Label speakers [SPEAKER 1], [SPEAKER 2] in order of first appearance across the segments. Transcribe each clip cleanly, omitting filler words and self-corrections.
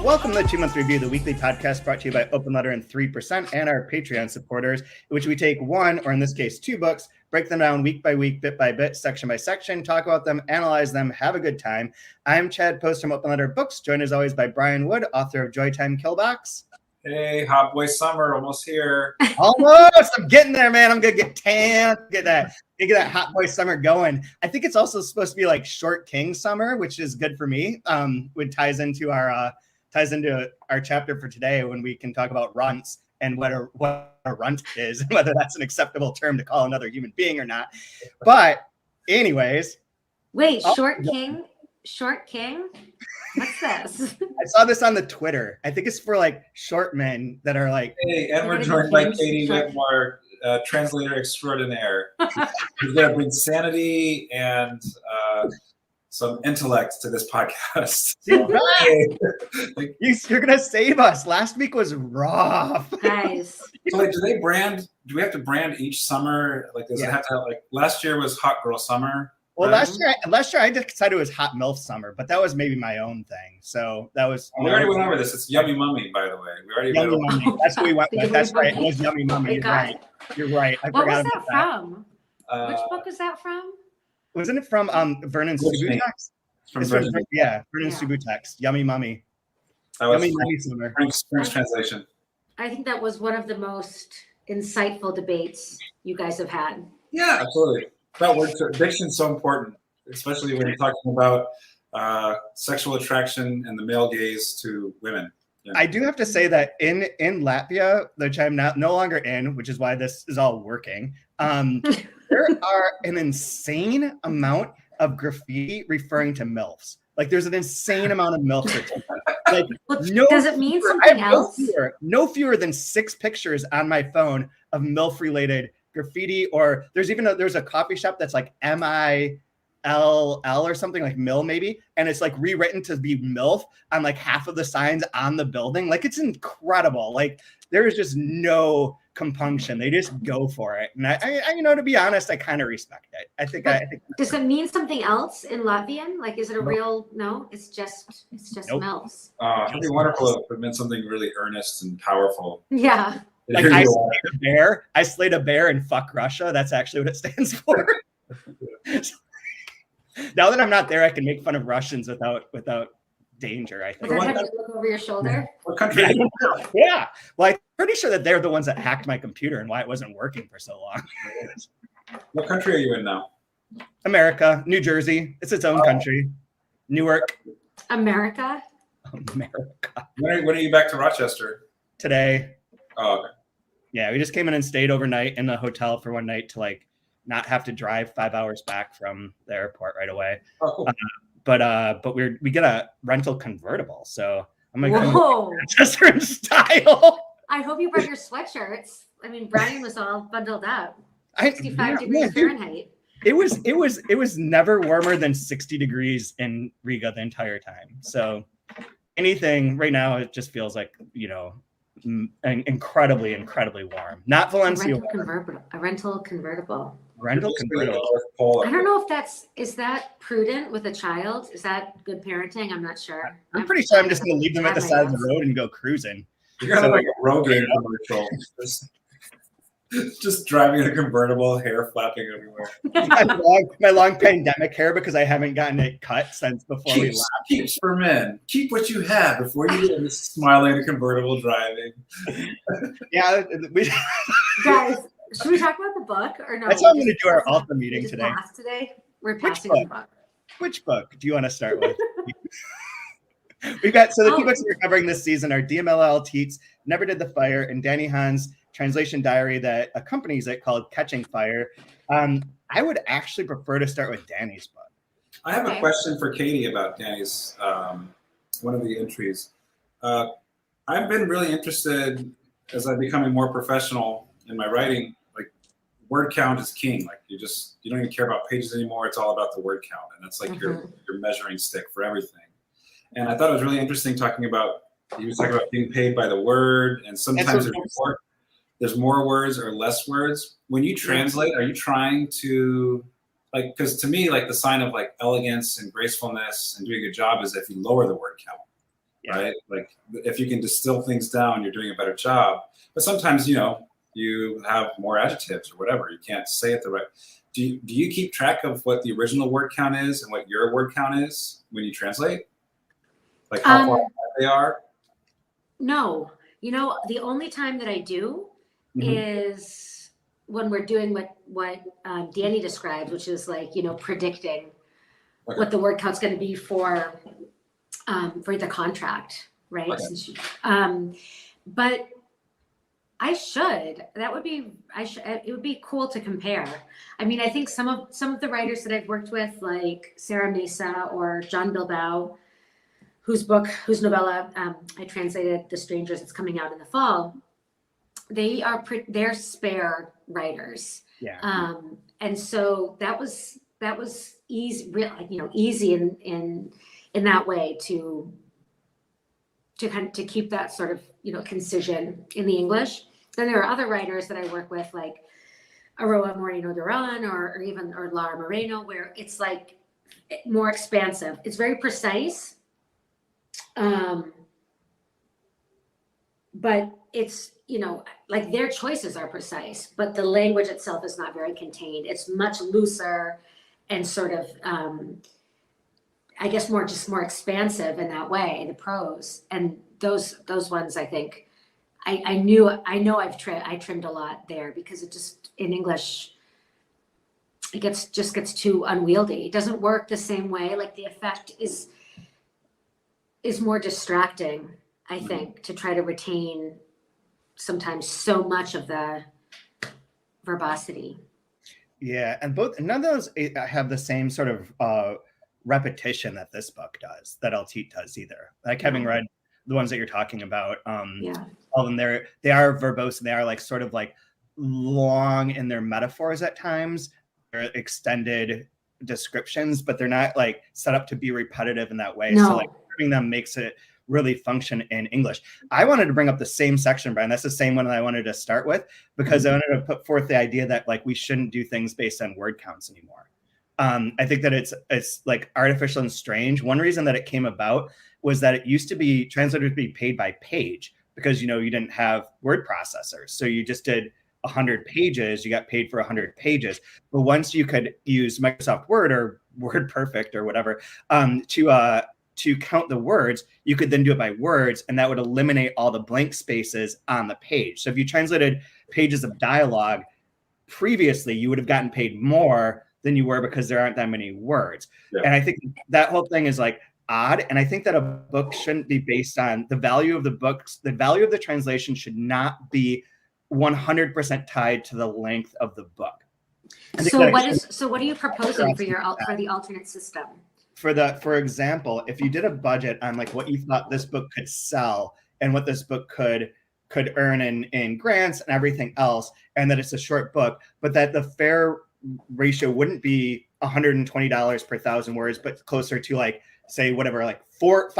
[SPEAKER 1] Welcome to the 2-Month Review, the weekly podcast brought to you by Open Letter and 3% and our Patreon supporters, in which we take one, or in this case, 2 books, break them down week by week, bit by bit, section by section, talk about them, analyze them, have a good time. I'm Chad Post from Open Letter Books, joined as always by Brian Wood, author of Joytime Killbox.
[SPEAKER 2] Hey, hot boy summer, almost here.
[SPEAKER 1] Almost! I'm getting there, man. I'm going to get tan, get that hot boy summer going. I think it's also supposed to be like short king summer, which is good for me. Which ties into our chapter for today when we can talk about runts and what a runt is, and whether that's an acceptable term to call another human being or not. But anyways.
[SPEAKER 3] Wait, short king? What's this?
[SPEAKER 1] I saw this on the Twitter. I think it's for like short men that are like.
[SPEAKER 2] Hey, and we're joined by Katie Whitmore, translator extraordinaire. We've got to bring sanity and some intellect to this podcast.
[SPEAKER 1] You're gonna save us. Last week was rough,
[SPEAKER 3] guys.
[SPEAKER 2] So, like, do we have to brand each summer? Like, does it have to have, like, last year was hot girl summer?
[SPEAKER 1] Well, last year I decided it was hot MILF summer, but that was maybe my own thing. So that was.
[SPEAKER 2] We already went over this. It's Yummy Mummy, by the way. We already
[SPEAKER 1] Yummy
[SPEAKER 2] went over.
[SPEAKER 1] Mummy. That's what we went with. That's right. It was Yummy Mummy. You're right. You're right.
[SPEAKER 3] What was that from? Which book was that from?
[SPEAKER 1] Wasn't it from Vernon Subutex? Vernon Subutex. Yummy Mummy.
[SPEAKER 2] Yummy Mummy summer. French translation.
[SPEAKER 3] I think that was one of the most insightful debates you guys have had.
[SPEAKER 2] Yeah, absolutely. That word addiction is so important, especially when you're talking about sexual attraction and the male gaze to women. Yeah.
[SPEAKER 1] I do have to say that in Latvia, which I'm no longer in, which is why this is all working, there are an insane amount of graffiti referring to MILFs. Like, there's an insane amount of MILFs. Like,
[SPEAKER 3] does it mean something else?
[SPEAKER 1] No fewer than 6 pictures on my phone of MILF-related graffiti, or there's a coffee shop that's like MILL or something, like Mill maybe, and it's like rewritten to be MILF on like half of the signs on the building. Like, it's incredible. Like, there is just no compunction. They just go for it. And I to be honest, I kind of respect it. I think
[SPEAKER 3] does it mean something else in Latvian? Like, is it a real it's just MILFs.
[SPEAKER 2] It'd be wonderful if it meant something really earnest and powerful.
[SPEAKER 3] Yeah.
[SPEAKER 1] Like, I slayed a bear and fuck Russia. That's actually what it stands for. Now that I'm not there, I can make fun of Russians without danger, I think.
[SPEAKER 3] Does that have you look over your shoulder?
[SPEAKER 2] What country are you in?
[SPEAKER 1] Yeah. Well, I'm pretty sure that they're the ones that hacked my computer and why it wasn't working for so long.
[SPEAKER 2] What country are you in now?
[SPEAKER 1] America. New Jersey. It's its own country. Newark.
[SPEAKER 3] America.
[SPEAKER 1] When
[SPEAKER 2] are you back to Rochester?
[SPEAKER 1] Today.
[SPEAKER 2] Oh, okay.
[SPEAKER 1] Yeah, we just came in and stayed overnight in the hotel for one night to like not have to drive 5 hours back from the airport right away.
[SPEAKER 2] Oh, cool.
[SPEAKER 1] But we get a rental convertible, so I'm gonna go Rochester in style.
[SPEAKER 3] I hope you brought your sweatshirts. I mean, Brian was all bundled up. 65 degrees Fahrenheit.
[SPEAKER 1] It was never warmer than 60 degrees in Riga the entire time. So anything right now, it just feels like, incredibly warm. Not Valencia.
[SPEAKER 3] A rental convertible.
[SPEAKER 1] I
[SPEAKER 3] don't know if is that prudent with a child? Is that good parenting? I'm not sure.
[SPEAKER 1] I'm pretty sure I'm just going to leave them at the side of the road and go cruising.
[SPEAKER 2] You're going to like a Rogaine commercial. Just driving a convertible, hair flapping everywhere.
[SPEAKER 1] my long pandemic hair, because I haven't gotten it cut since before we left.
[SPEAKER 2] Keeps for men. Keep what you have before you get smiling at a convertible driving.
[SPEAKER 1] Yeah.
[SPEAKER 3] Guys, should we talk about the book or no?
[SPEAKER 1] That's how I'm going to do our Alpha meeting today.
[SPEAKER 3] We're passing the book.
[SPEAKER 1] Which book do you want to start with? We've got, so the 2 books we're covering this season are DML Eltit's Never Did the Fire and Danny Hahn's translation diary that accompanies it called Catching Fire. I would actually prefer to start with Danny's book.
[SPEAKER 2] I have a question for Katie about Danny's, one of the entries. I've been really interested as I'm becoming more professional in my writing. Like, word count is king. Like, you don't even care about pages anymore. It's all about the word count. And that's like your measuring stick for everything. And I thought it was really interesting talking about, he was talking about being paid by the word, and sometimes there's more words or less words. When you translate, are you trying to, like, because to me, like, the sign of like elegance and gracefulness and doing a good job is if you lower the word count. right? Like if you can distill things down, you're doing a better job. But sometimes, you know, you have more adjectives or whatever. You can't say it the right. Do you keep track of what the original word count is and what your word count is when you translate? Like how far they are?
[SPEAKER 3] No, you know, the only time that I do is when we're doing what Danny described, which is like, you know, predicting what the word count's going to be for the contract, right?
[SPEAKER 2] Okay.
[SPEAKER 3] Since but I should. That would be. It would be cool to compare. I mean, I think some of the writers that I've worked with, like Sarah Mesa or John Bilbao, whose novella I translated, "The Strangers," it's coming out in the fall. They're spare writers.
[SPEAKER 1] Yeah.
[SPEAKER 3] And so that was easy, easy in that way to keep that sort of, you know, concision in the English. Then there are other writers that I work with, like Aroa Moreno Duran or Lara Moreno, where it's like more expansive. It's very precise. But it's, you know, like their choices are precise, but the language itself is not very contained. It's much looser and sort of, I guess more expansive in that way, the prose. And those ones, I think, I know I trimmed a lot there, because it just, in English, it gets too unwieldy. It doesn't work the same way. Like the effect is more distracting, I think, to try to retain sometimes so much of the verbosity.
[SPEAKER 1] Yeah, and none of those have the same sort of repetition that this book does, that Eltit does either. Like having read the ones that you're talking about, all of them, they are verbose, and they are like sort of like long in their metaphors at times. They're extended descriptions, but they're not like set up to be repetitive in that way.
[SPEAKER 3] No.
[SPEAKER 1] So like having them makes it really function in English. I wanted to bring up the same section, Brian. That's the same one that I wanted to start with, because I wanted to put forth the idea that like we shouldn't do things based on word counts anymore. I think that it's like artificial and strange. One reason that it came about was that it used to be translators be paid by page, because, you know, you didn't have word processors. So you just did 100 pages, you got paid for 100 pages. But once you could use Microsoft Word or Word Perfect or whatever to count the words, you could then do it by words, and that would eliminate all the blank spaces on the page. So if you translated pages of dialogue previously, you would have gotten paid more than you were, because there aren't that many words. Yeah. And I think that whole thing is like odd. And I think that a book shouldn't be based on the value of the books. The value of the translation should not be 100% tied to the length of the book.
[SPEAKER 3] So what are you proposing for the alternate system?
[SPEAKER 1] For example, if you did a budget on like what you thought this book could sell and what this book could earn in grants and everything else, and that it's a short book, but that the fair ratio wouldn't be $120 per 1,000 words, but closer to like, say, whatever, like $5,000,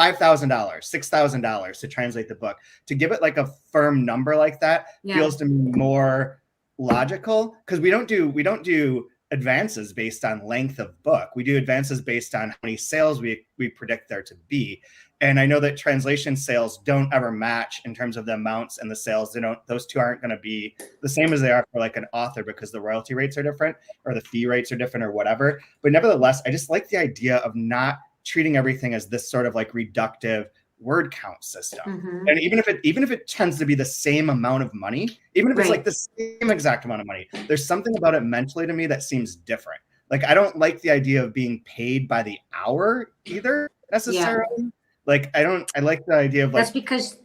[SPEAKER 1] $6,000 to translate the book. To give it like a firm number like that feels to me more logical, because we don't do advances based on length of book. We do advances based on how many sales we predict there to be. And I know that translation sales don't ever match in terms of the amounts and the sales. Those two aren't going to be the same as they are for like an author, because the royalty rates are different or the fee rates are different or whatever. But nevertheless, I just like the idea of not treating everything as this sort of like reductive word count system. And even if it tends to be the same amount of money, even if it's like the same exact amount of money, there's something about it mentally to me that seems different. Like, I don't like the idea of being paid by the hour either necessarily. Like, I like the idea of like,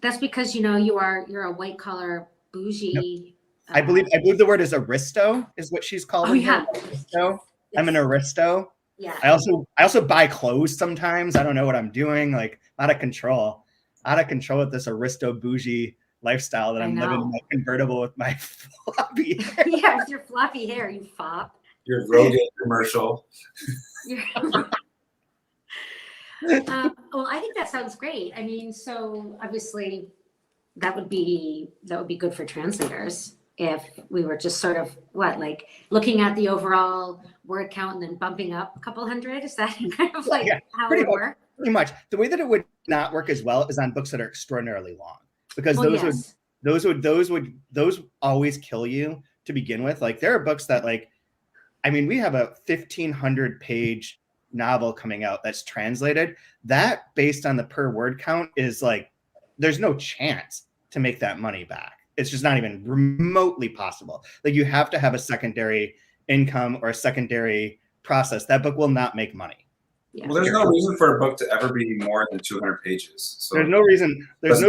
[SPEAKER 3] that's because you know, you're a white collar bougie.
[SPEAKER 1] I believe the word is aristo is what she's called. Aristo. Yes. I'm an aristo.
[SPEAKER 3] Yeah.
[SPEAKER 1] I also buy clothes sometimes. I don't know what I'm doing. Like, out of control with this aristo bougie lifestyle that I'm living in my convertible with my floppy hair.
[SPEAKER 3] Yeah, with your floppy hair, you fop.
[SPEAKER 2] Your Rogaine commercial.
[SPEAKER 3] Well, I think that sounds great. I mean, so obviously that would be good for translators if we were just sort of like looking at the overall word count and then bumping up a couple hundred. Is that kind of like how it would work?
[SPEAKER 1] Pretty much. The way that it would not work as well is on books that are extraordinarily long, because
[SPEAKER 3] Yes.
[SPEAKER 1] those always kill you to begin with. Like there are books that like, I mean, we have a 1,500 page novel coming out that's translated. That based on the per word count is like, there's no chance to make that money back. It's just not even remotely possible. Like you have to have a secondary income or a secondary process. That book will not make money.
[SPEAKER 3] Yeah.
[SPEAKER 2] Well, there's no reason for a book to ever be more than 200 pages. So
[SPEAKER 1] There's no reason. There's no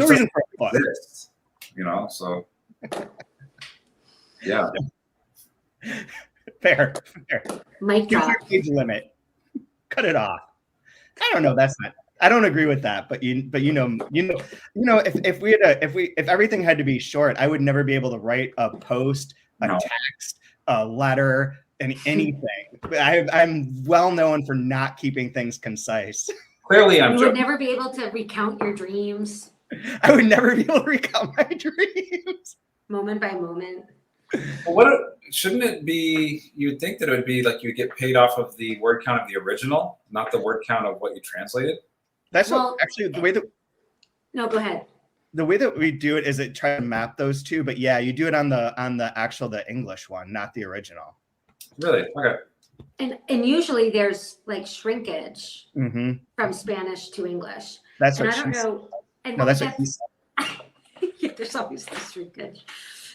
[SPEAKER 1] reason for a book.
[SPEAKER 2] This, you know, so yeah.
[SPEAKER 1] Fair.
[SPEAKER 3] Mic
[SPEAKER 1] Use
[SPEAKER 3] drop.
[SPEAKER 1] your page limit. Cut it off. I don't know. That's not. I don't agree with that. But you know, if everything had to be short, I would never be able to write a post, a text, a letter, and anything. I'm well known for not keeping things concise.
[SPEAKER 2] Clearly, I'm
[SPEAKER 3] You
[SPEAKER 2] joking.
[SPEAKER 3] would never be able to recount your dreams
[SPEAKER 1] I would never be able to recount my dreams.
[SPEAKER 3] moment by moment.
[SPEAKER 2] Well, shouldn't it be? You would think that it would be like you get paid off of the word count of the original, not the word count of what you translated.
[SPEAKER 1] That's
[SPEAKER 3] Well,
[SPEAKER 1] actually the way that.
[SPEAKER 3] No, go ahead.
[SPEAKER 1] The way that we do it is it try to map those two, but yeah, you do it on the English one, not the original.
[SPEAKER 2] Really? Okay.
[SPEAKER 3] And usually there's like shrinkage
[SPEAKER 1] Mm-hmm.
[SPEAKER 3] from Spanish to English.
[SPEAKER 1] That's
[SPEAKER 3] And
[SPEAKER 1] what
[SPEAKER 3] I don't
[SPEAKER 1] she said.
[SPEAKER 3] know. And
[SPEAKER 1] No, that's what he said.
[SPEAKER 3] yeah, there's always the shrinkage.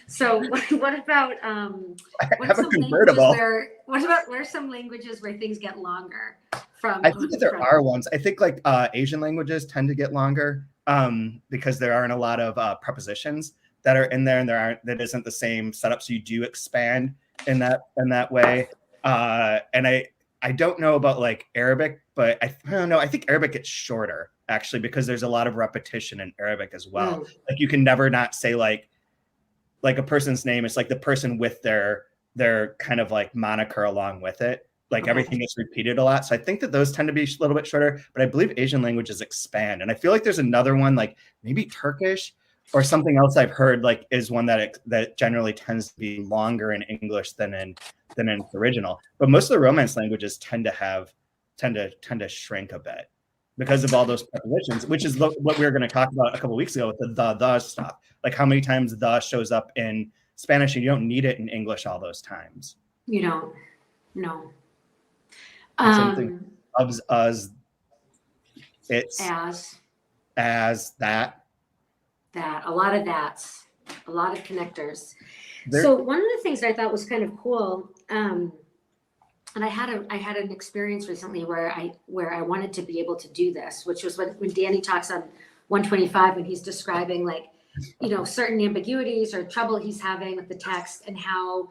[SPEAKER 3] So what about
[SPEAKER 1] I
[SPEAKER 3] what
[SPEAKER 1] have a
[SPEAKER 3] some
[SPEAKER 1] convertible.
[SPEAKER 3] what are some languages where things get longer from?
[SPEAKER 1] I think that there are ones. I think like Asian languages tend to get longer because there aren't a lot of prepositions that are in there, and that isn't the same setup. So you do expand in that way. And I don't know about like Arabic, but I don't know. I think Arabic gets shorter actually because there's a lot of repetition in Arabic as well. Like you can never not say like a person's name. It's like the person with their kind of like moniker along with it. Like everything gets repeated a lot. So I think that those tend to be a little bit shorter, but I believe Asian languages expand. And I feel like there's another one, like maybe Turkish or something else I've heard like is one that generally tends to be longer in English than in the original. But most of the Romance languages tend to shrink a bit because of all those prepositions, which is what we were going to talk about a couple of weeks ago with the stuff. Like how many times the shows up in Spanish and you don't need it in English all those times.
[SPEAKER 3] You don't. No.
[SPEAKER 1] Something of us. It's as that.
[SPEAKER 3] A lot of that's, a lot of connectors. So one of the things I thought was kind of cool, and I had an experience recently where I wanted to be able to do this, which was when Danny talks on 125 when he's describing like, you know, certain ambiguities or trouble he's having with the text and how,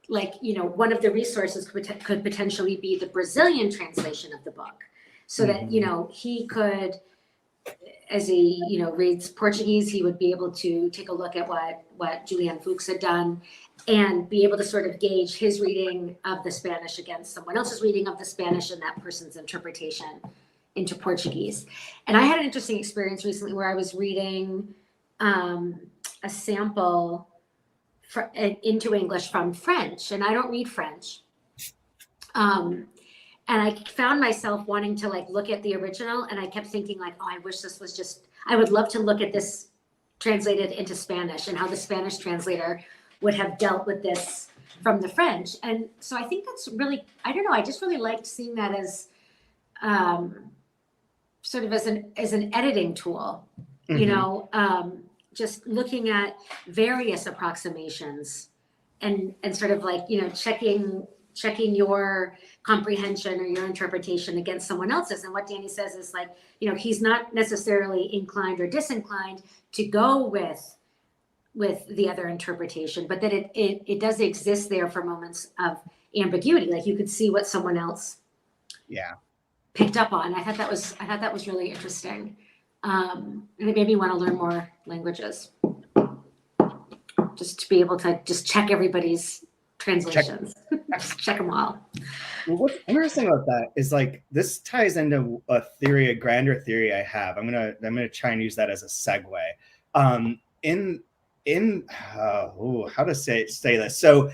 [SPEAKER 3] like, you know, one of the resources could potentially be the Brazilian translation of the book, so that, you know, he could, as he, you know, reads Portuguese, he would be able to take a look at what Julianne Fuchs had done and be able to sort of gauge his reading of the Spanish against someone else's reading of the Spanish and that person's interpretation into Portuguese. And I had an interesting experience recently where I was reading a sample into English from French, and I don't read French. And I found myself wanting to like look at the original, and I kept thinking like, oh, I wish this was just, I would love to look at this translated into Spanish and how the Spanish translator would have dealt with this from the French. And so I think that's really, I don't know, I just really liked seeing that as sort of as an editing tool, you know, just looking at various approximations and sort of like, you know, checking your comprehension or your interpretation against someone else's. And what Danny says is like, you know, he's not necessarily inclined or disinclined to go with the other interpretation, but that it does exist there for moments of ambiguity. Like you could see what someone else picked up on. I thought that was really interesting. And it made me want to learn more languages, just to be able to just check everybody's translations, check them all.
[SPEAKER 1] Well, what's interesting about that is like this ties into a grander theory I have. I'm gonna try and use that as a segue. How to say this? So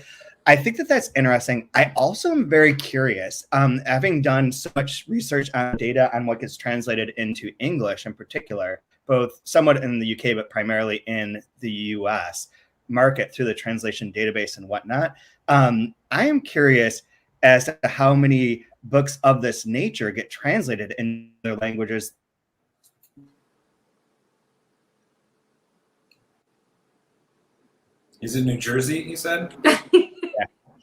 [SPEAKER 1] I think that that's interesting. I also am very curious, having done so much research on data on what gets translated into English in particular, both somewhat in the UK, but primarily in the US market through the translation database and whatnot. I am curious as to how many books of this nature get translated in other languages.
[SPEAKER 2] He's in New Jersey, he said.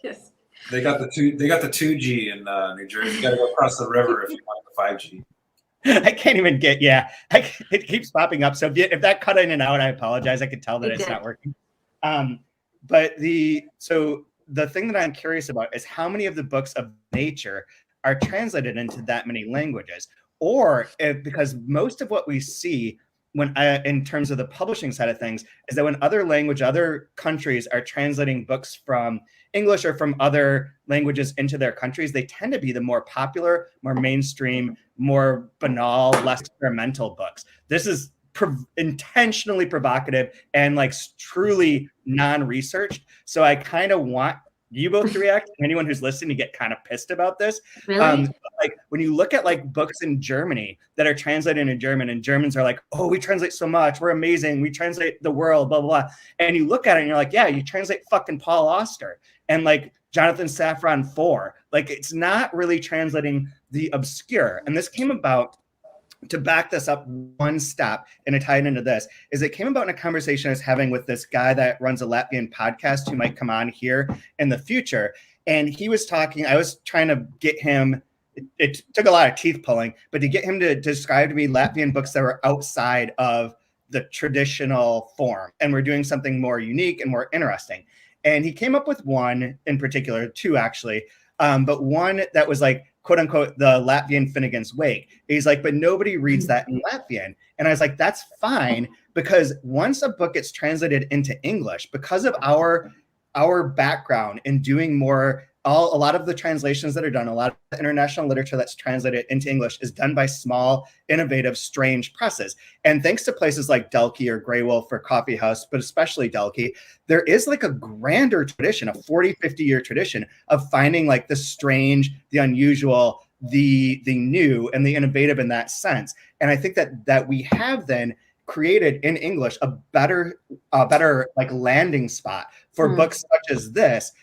[SPEAKER 3] Yes.
[SPEAKER 2] They got the 2G in New Jersey. You got to go across the river if you want the 5G.
[SPEAKER 1] I can't even get, it keeps popping up. So if that cut in and out, I apologize. I could tell that it's not working. But so the thing that I'm curious about is how many of the books of nature are translated into that many languages, or because most of what we see when in terms of the publishing side of things is that when other countries are translating books from English or from other languages into their countries, they tend to be the more popular, more mainstream, more banal, less experimental books. This is intentionally provocative and like truly non-researched. So I kind of want you both to react, anyone who's listening to get kind of pissed about this.
[SPEAKER 3] Really?
[SPEAKER 1] Like when you look at like books in Germany that are translated into German, and Germans are like, oh, we translate so much, we're amazing, we translate the world, blah, blah, blah. And you look at it and you're like, yeah, you translate fucking Paul Auster and like Jonathan Safran Foer. Like it's not really translating the obscure. And this came about, to back this up one step and to tie it into this, is it came about in a conversation I was having with this guy that runs a Latvian podcast who might come on here in the future. And he was talking, I was trying to get him, it took a lot of teeth pulling, but to get him to describe to me Latvian books that were outside of the traditional form and we're doing something more unique and more interesting. And he came up with one in particular, two actually, but one that was like, quote unquote, the Latvian Finnegan's Wake. He's like, but nobody reads that in Latvian. And I was like, that's fine, because once a book gets translated into English, because of our background in doing a lot of the translations that are done, a lot of the international literature that's translated into English is done by small, innovative, strange presses. And thanks to places like Delki or Grey Wolf or Coffee House, but especially Delki, there is like a grander tradition, a 40, 50-year tradition of finding like the strange, the unusual, the new, and the innovative in that sense. And I think that we have then created in English a better like landing spot for books such as this.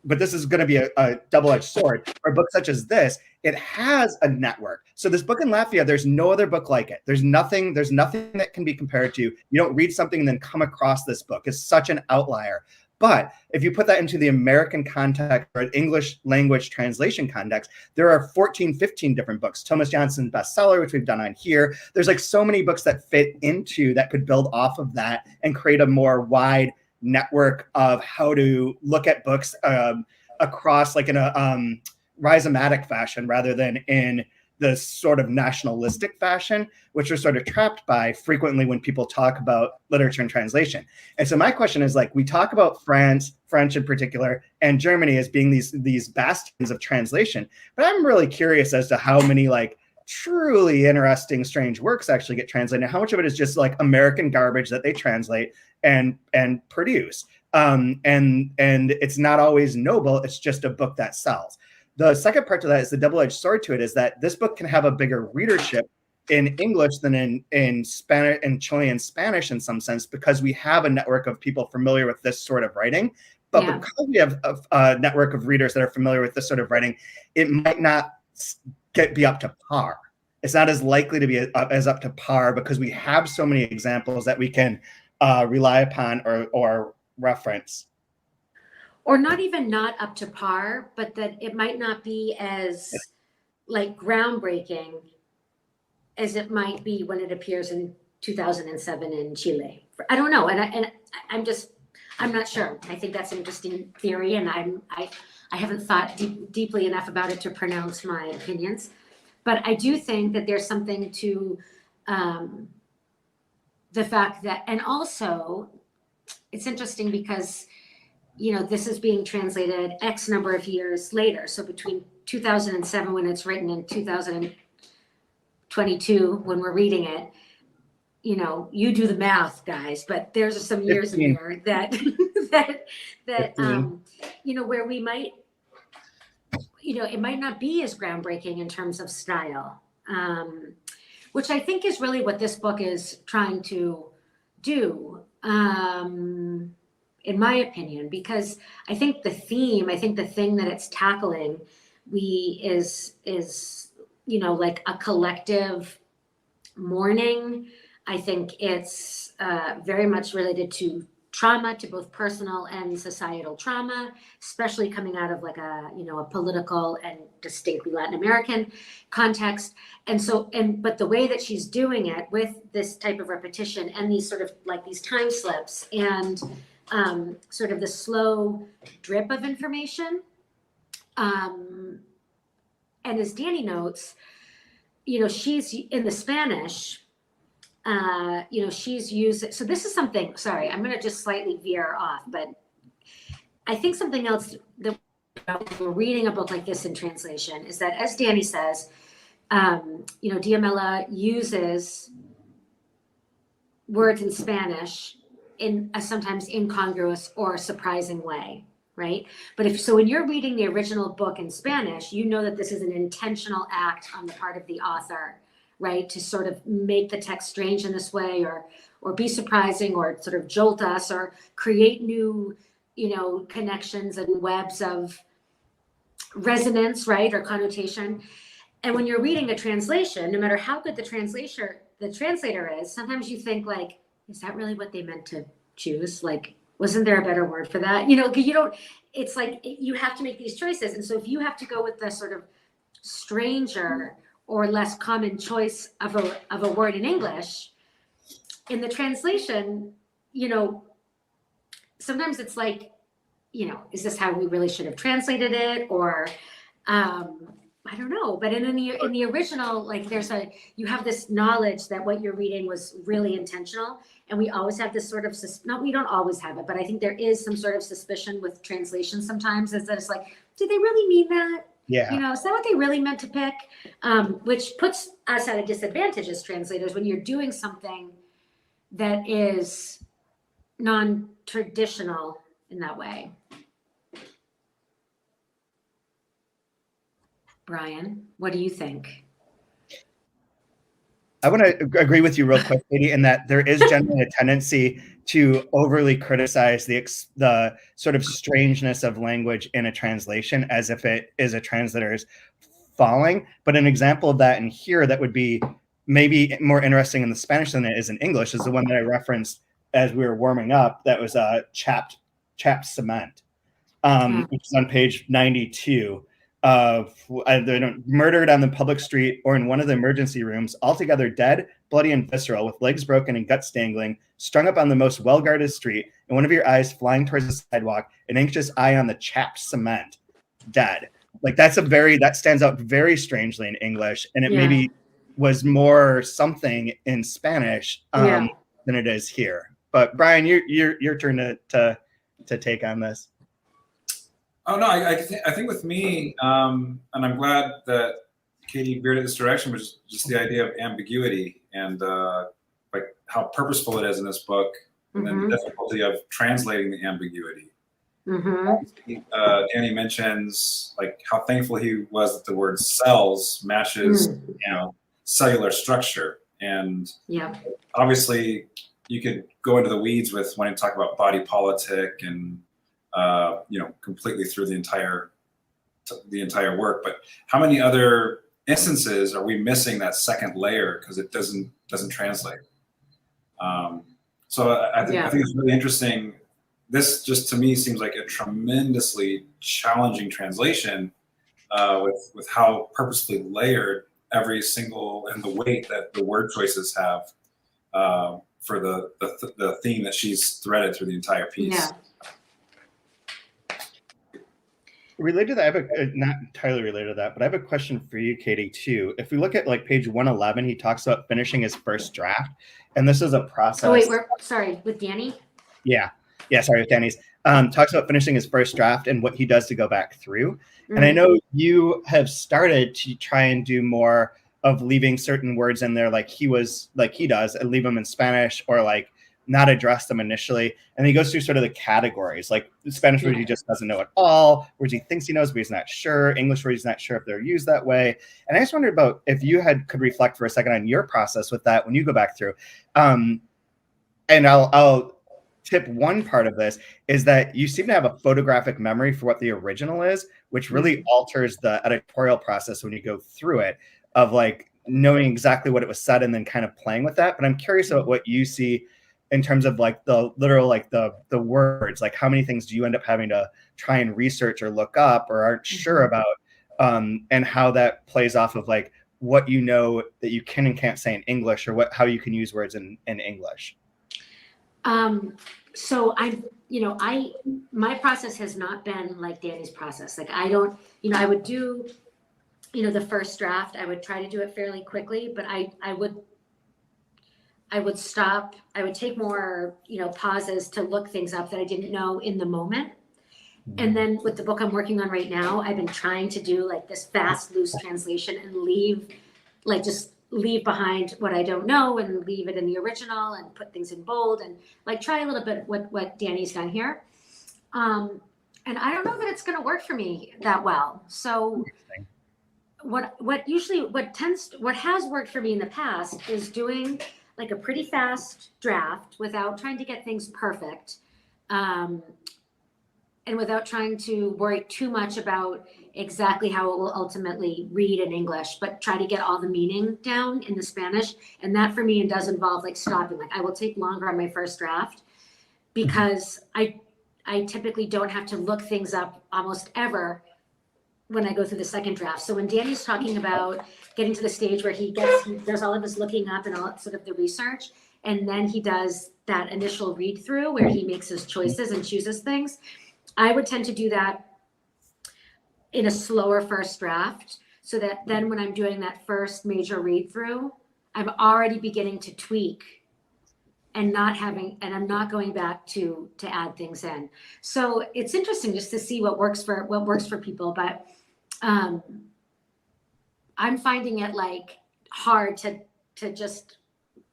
[SPEAKER 1] But this is going to be a double-edged sword. For books such as this, it has a network. So this book in Latvia, there's no other book like it. There's nothing that can be compared to. You don't read something and then come across this book. It's such an outlier. But if you put that into the American context or English language translation context, there are 14, 15 different books. Thomas Johnson's bestseller, which we've done on here. There's like so many books that fit into, that could build off of that and create a more wide network of how to look at books across like in a rhizomatic fashion rather than in the sort of nationalistic fashion, which are sort of trapped by frequently when people talk about literature and translation. And so my question is, like, we talk about French in particular, and Germany as being these bastions of translation, but I'm really curious as to how many like truly interesting, strange works actually get translated. How much of it is just like American garbage that they translate and produce. And it's not always noble. It's just a book that sells. The second part to that is the double-edged sword to it is that this book can have a bigger readership in English than in Spanish and Chilean Spanish in some sense, because we have a network of people familiar with this sort of writing. But because we have a network of readers that are familiar with this sort of writing, it might not be up to par. It's not as likely to be as up to par because we have so many examples that we can rely upon or reference.
[SPEAKER 3] Or not even not up to par, but that it might not be as like groundbreaking as it might be when it appears in 2007 in Chile. I don't know, and I'm not sure. I think that's an interesting theory, and I haven't thought deeply enough about it to pronounce my opinions. But I do think that there's something to the fact that, and also it's interesting because, you know, this is being translated X number of years later. So between 2007 when it's written and 2022 when we're reading it, you do the math, guys, but there's some years
[SPEAKER 1] 15.
[SPEAKER 3] in there that that
[SPEAKER 1] 15.
[SPEAKER 3] where we might, it might not be as groundbreaking in terms of style, which I think is really what this book is trying to do, in my opinion, because I think the thing that it's tackling is like a collective mourning. I think it's very much related to trauma, to both personal and societal trauma, especially coming out of like a political and distinctly Latin American context. But the way that she's doing it with this type of repetition and these sort of like these time slips and sort of the slow drip of information. And as Danny notes, she's in the Spanish, she's used, so this is something, sorry, I'm going to just slightly veer off, but I think something else that we're reading a book like this in translation is that, as Danny says, Diamela uses words in Spanish in a sometimes incongruous or surprising way, right? But when you're reading the original book in Spanish, you know that this is an intentional act on the part of the author, right? To sort of make the text strange in this way, or be surprising, or sort of jolt us, or create new, connections and webs of resonance, right? Or connotation. And when you're reading a translation, no matter how good the translator is, sometimes you think like, is that really what they meant to choose? Like, wasn't there a better word for that? It's like you have to make these choices. And so if you have to go with the sort of stranger or less common choice of a word in English, in the translation, sometimes it's like, is this how we really should have translated it? Or, I don't know, but in the original, like you have this knowledge that what you're reading was really intentional. And we always have this sort of, we don't always have it, but I think there is some sort of suspicion with translation sometimes, is that it's like, did they really mean that?
[SPEAKER 1] Yeah.
[SPEAKER 3] Is that what they really meant to pick? Which puts us at a disadvantage as translators when you're doing something that is non-traditional in that way. Brian, what do you think?
[SPEAKER 1] I want to agree with you real quick, Katie, in that there is generally a tendency to overly criticize the sort of strangeness of language in a translation as if it is a translator's falling. But an example of that in here that would be maybe more interesting in the Spanish than it is in English is the one that I referenced as we were warming up. That was chapped cement, which is on page 92. They're murdered on the public street or in one of the emergency rooms, altogether dead, bloody, and visceral, with legs broken and guts dangling, strung up on the most well-guarded street, and one of your eyes flying towards the sidewalk, an anxious eye on the chapped cement, dead. Like that stands out very strangely in English, and it maybe was more something in Spanish than it is here. But Brian, your turn to take on this.
[SPEAKER 2] Oh no, I think with me, and I'm glad that Katie veered in this direction, which is just the idea of ambiguity and like how purposeful it is in this book, and then the difficulty of translating the ambiguity. Danny mentions like how thankful he was that the word cells matches, cellular structure, and obviously you could go into the weeds with when you talk about body politic and completely through the entire work. But how many other instances are we missing that second layer because it doesn't translate? So I think it's really interesting. This just to me seems like a tremendously challenging translation with how purposefully layered every single and the weight that the word choices have for the theme that she's threaded through the entire piece.
[SPEAKER 3] Yeah.
[SPEAKER 1] Related to that, I have not entirely related to that, but I have a question for you, Katie, too. If we look at like page 111, he talks about finishing his first draft, and this is a process.
[SPEAKER 3] Oh wait, sorry, with Danny?
[SPEAKER 1] Yeah, sorry, with Danny's. Talks about finishing his first draft and what he does to go back through. And I know you have started to try and do more of leaving certain words in there like he does, and leave them in Spanish, or like not address them initially. And he goes through sort of the categories, like the Spanish words he just doesn't know at all, words he thinks he knows but he's not sure, English words he's not sure if they're used that way. And I just wondered about if you could reflect for a second on your process with that when you go back through. And I'll tip one part of this is that you seem to have a photographic memory for what the original is, which really alters the editorial process when you go through it, of like knowing exactly what it was said and then kind of playing with that. But I'm curious about what you see in terms of like the literal, like the words, like how many things do you end up having to try and research or look up or aren't sure about, and how that plays off of like what you know that you can and can't say in English, or how you can use words in English.
[SPEAKER 3] So my process has not been like Danny's process. Like I would do, the first draft, I would try to do it fairly quickly, but I would stop. I would take more, pauses to look things up that I didn't know in the moment. And then with the book I'm working on right now, I've been trying to do like this fast, loose translation and just leave behind what I don't know and leave it in the original and put things in bold and like try a little bit what Danny's done here. And I don't know that it's going to work for me that well. So what has worked for me in the past is doing like a pretty fast draft without trying to get things perfect, and without trying to worry too much about exactly how it will ultimately read in English, but try to get all the meaning down in the Spanish. And that for me does involve like stopping. Like I will take longer on my first draft because I typically don't have to look things up almost ever when I go through the second draft. So when Danny's talking about getting to the stage where he does all of his looking up and all sort of the research, and then he does that initial read through where he makes his choices and chooses things, I would tend to do that in a slower first draft, so that then when I'm doing that first major read through, I'm already beginning to tweak and I'm not going back to add things in. So it's interesting just to see what works for people. But I'm finding it like hard to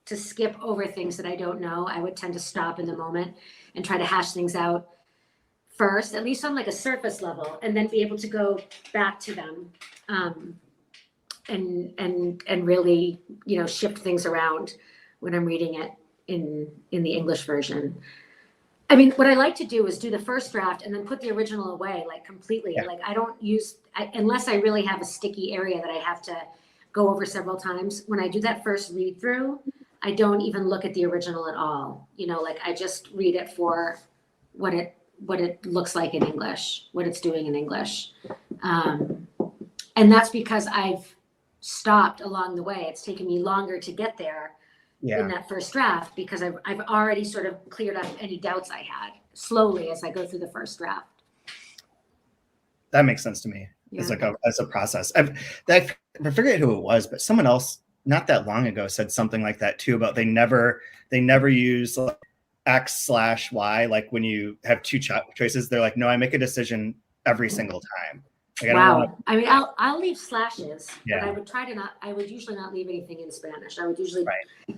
[SPEAKER 3] skip over things that I don't know. I would tend to stop in the moment and try to hash things out first, at least on like a surface level, and then be able to go back to them and really, shift things around when I'm reading it in the English version. I mean, what I like to do is do the first draft and then put the original away, like completely. Yeah. Like I don't unless I really have a sticky area that I have to go over several times. When I do that first read through, I don't even look at the original at all. Like I just read it for what it looks like in English, what it's doing in English. And that's because I've stopped along the way. It's taken me longer to get there in that first draft because I've already sort of cleared up any doubts I had slowly as I go through the first draft.
[SPEAKER 1] That makes sense to me. Yeah. It's like as a process. I forget who it was, but someone else not that long ago said something like that too, about they never use like X/Y, like when you have two choices, they're like, no, I make a decision every single time. Like,
[SPEAKER 3] wow. I mean, I'll leave slashes, but I would usually not leave anything in Spanish. I would usually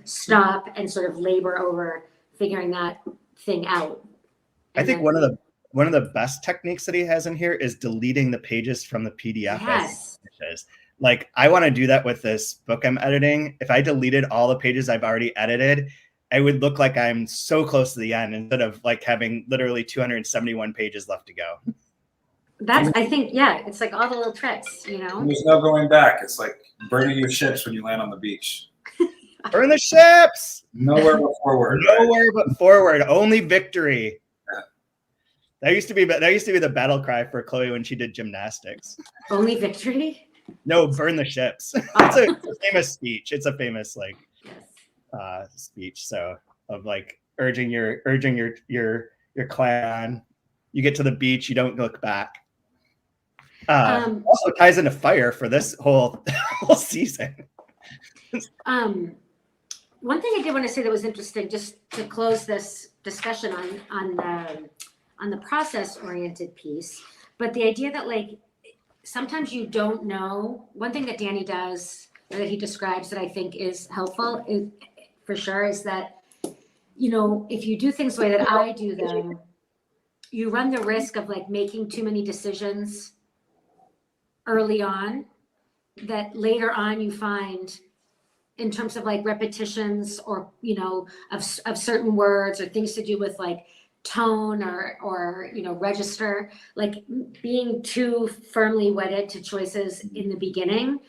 [SPEAKER 3] stop and sort of labor over figuring that thing out.
[SPEAKER 1] I think one of the best techniques that he has in here is deleting the pages from the PDF.
[SPEAKER 3] Yes.
[SPEAKER 1] Like I want to do that with this book I'm editing. If I deleted all the pages I've already edited, I would look like I'm so close to the end instead of like having literally 271 pages left to go.
[SPEAKER 3] I think, it's like all the little tricks,
[SPEAKER 2] There's no going back. It's like burning your ships when you land on the beach.
[SPEAKER 1] Burn the ships!
[SPEAKER 2] Nowhere but forward.
[SPEAKER 1] Nowhere but forward. Only victory. Yeah. That used to be the battle cry for Chloe when she did gymnastics.
[SPEAKER 3] Only victory?
[SPEAKER 1] No, burn the ships. It's a famous speech. It's a famous speech. So of like urging your clan. You get to the beach, you don't look back. Also ties into fire for this whole season.
[SPEAKER 3] One thing I did want to say that was interesting, just to close this discussion on the process-oriented piece, but the idea that like sometimes you don't know. One thing that Danny does or that he describes that I think is helpful, for sure, is that, you know, if you do things the way that I do them, you run the risk of like making too many decisions early on that later on you find, in terms of like repetitions or, you know, of certain words or things to do with like tone or, you know, register, like being too firmly wedded to choices in the beginning,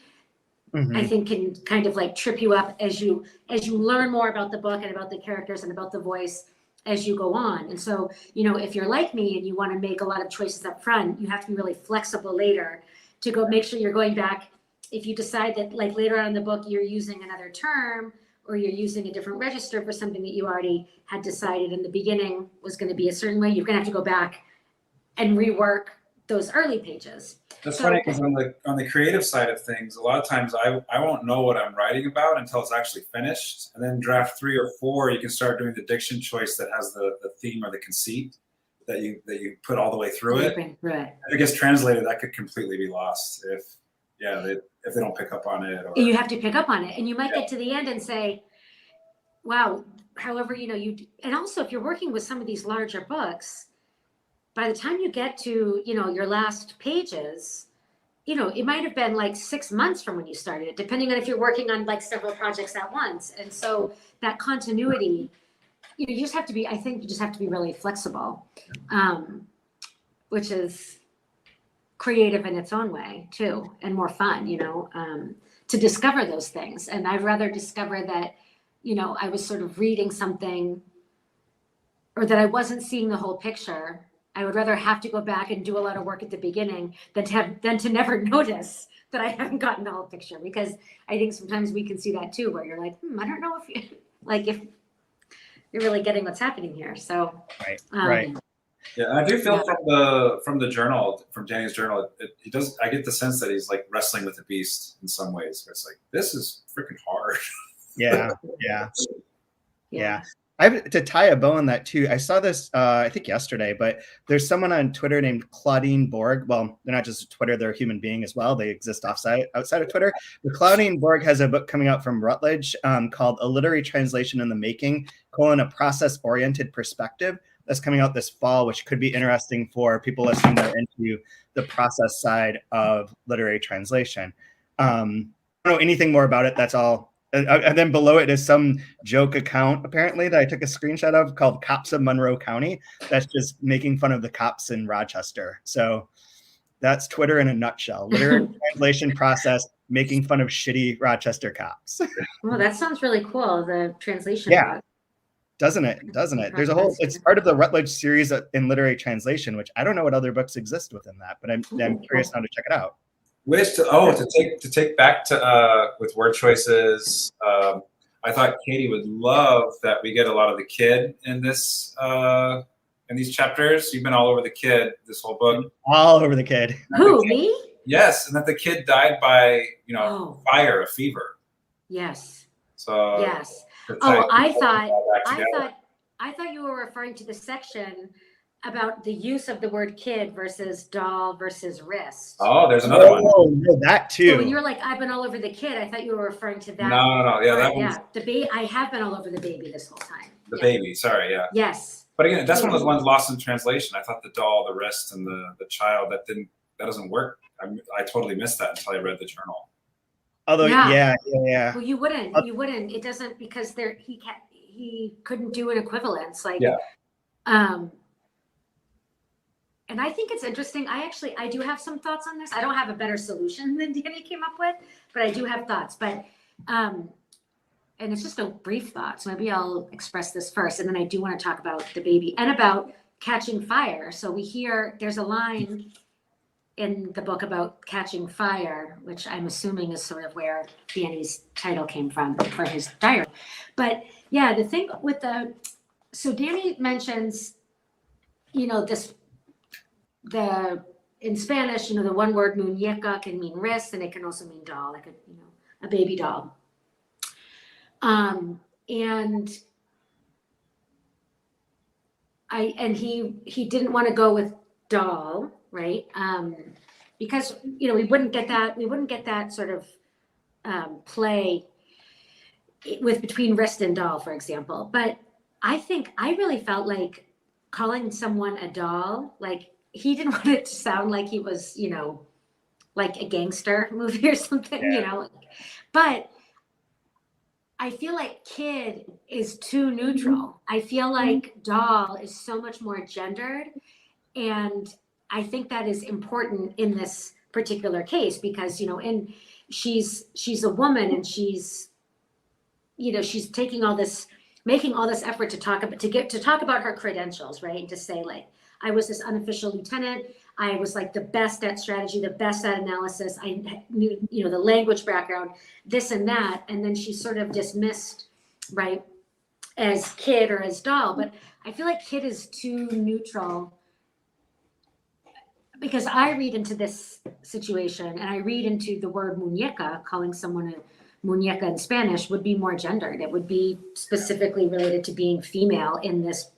[SPEAKER 3] I think can kind of like trip you up as you learn more about the book and about the characters and about the voice as you go on. And so, you know, if you're like me and you want to make a lot of choices up front, you have to be really flexible later to go make sure you're going back. If you decide that like later on in the book, you're using another term or you're using a different register for something that you already had decided in the beginning was going to be a certain way, you're going to have to go back and rework those early pages.
[SPEAKER 2] That's funny because on the creative side of things, a lot of times I won't know what I'm writing about until it's actually finished. And then draft 3 or 4, you can start doing the diction choice that has the theme or the conceit that you put all the way through it.
[SPEAKER 3] Right.
[SPEAKER 2] If it gets translated, that could completely be lost if they don't pick up on it. Or
[SPEAKER 3] you have to pick up on it, and you might get to the end and say, wow, however, you know, and also if you're working with some of these larger books, by the time you get to, you know, your last pages, you know, it might have been like 6 months from when you started it, depending on if you're working on like several projects at once. And so that continuity, you know, you just have to be, I think you just have to be really flexible, which is creative in its own way too, and more fun, you know, to discover those things. And I'd rather discover that, you know, I was sort of reading something or that I wasn't seeing the whole picture. I would rather have to go back and do a lot of work at the beginning than to never notice that I haven't gotten the whole picture, because I think sometimes we can see that too, where you're like, I don't know if if you're really getting what's happening here. So
[SPEAKER 1] right.
[SPEAKER 2] Yeah, and I do feel from the journal, from Danny's journal, he does. I get the sense that he's like wrestling with the beast in some ways. It's like, this is freaking hard.
[SPEAKER 1] Yeah. I have to tie a bow on that too. I saw this, I think yesterday, but there's someone on Twitter named Claudine Borg. Well, they're not just Twitter; they're a human being as well. They exist outside of Twitter. But Claudine Borg has a book coming out from Routledge called "A Literary Translation in the Making: a Process-Oriented Perspective." That's coming out this fall, which could be interesting for people listening that are into the process side of literary translation. I don't know anything more about it. That's all. And then below it is some joke account, apparently, that I took a screenshot of called Cops of Monroe County. That's just making fun of the cops in Rochester. So that's Twitter in a nutshell. Literary translation process, making fun of shitty Rochester cops.
[SPEAKER 3] Well, that sounds really cool, the translation book.
[SPEAKER 1] Doesn't it? There's a whole, it's part of the Routledge series in literary translation, which I don't know what other books exist within that, but I'm curious now to check it out.
[SPEAKER 2] To take back to with word choices, I thought Katie would love that we get a lot of the kid in this in these chapters. You've been all over the kid this whole book.
[SPEAKER 1] All over the kid.
[SPEAKER 3] Who, me?
[SPEAKER 2] Yes, and that the kid died by fire, a fever.
[SPEAKER 3] Yes.
[SPEAKER 2] So
[SPEAKER 3] yes. Oh, I thought you were referring to the section about the use of the word kid versus doll versus wrist.
[SPEAKER 2] Oh, there's another one.
[SPEAKER 1] Oh, that too.
[SPEAKER 3] So when you were like, I've been all over the kid, I thought you were referring to that.
[SPEAKER 2] No. Yeah, that one.
[SPEAKER 3] Yeah, the baby. I have been all over the baby this whole time.
[SPEAKER 2] The baby. Sorry. Yeah.
[SPEAKER 3] Yes.
[SPEAKER 2] But again, that's one of those ones lost in translation. I thought the doll, the wrist, and the child that doesn't work. I totally missed that until I read the journal.
[SPEAKER 1] Although, yeah.
[SPEAKER 3] Well, you wouldn't. It doesn't, because he couldn't do an equivalence. And I think it's interesting. I do have some thoughts on this. I don't have a better solution than Danny came up with, but I do have thoughts. But and it's just a brief thought. So maybe I'll express this first, and then I do want to talk about the baby and about catching fire. So there's a line in the book about catching fire, which I'm assuming is sort of where Danny's title came from for his diary. But yeah, the thing with so Danny mentions, in Spanish, the one word muñeca can mean wrist, and it can also mean doll, like a baby doll. And he didn't want to go with doll, right? Because we wouldn't get that sort of play with between wrist and doll, for example. But I think I really felt like calling someone a doll, like he didn't want it to sound like he was, you know, like a gangster movie or something, you know. But I feel like kid is too neutral. I feel like doll is so much more gendered. And I think that is important in this particular case because, you know, and she's a woman and she's, you know, she's taking all this, making all this effort to talk about her credentials, right? And to say like, I was this unofficial lieutenant. I was like the best at strategy, the best at analysis. I knew, you know, the language background, this and that. And then she's sort of dismissed, right, as kid or as doll. But I feel like kid is too neutral because I read into this situation and I read into the word muñeca, calling someone a muñeca in Spanish would be more gendered. It would be specifically related to being female in this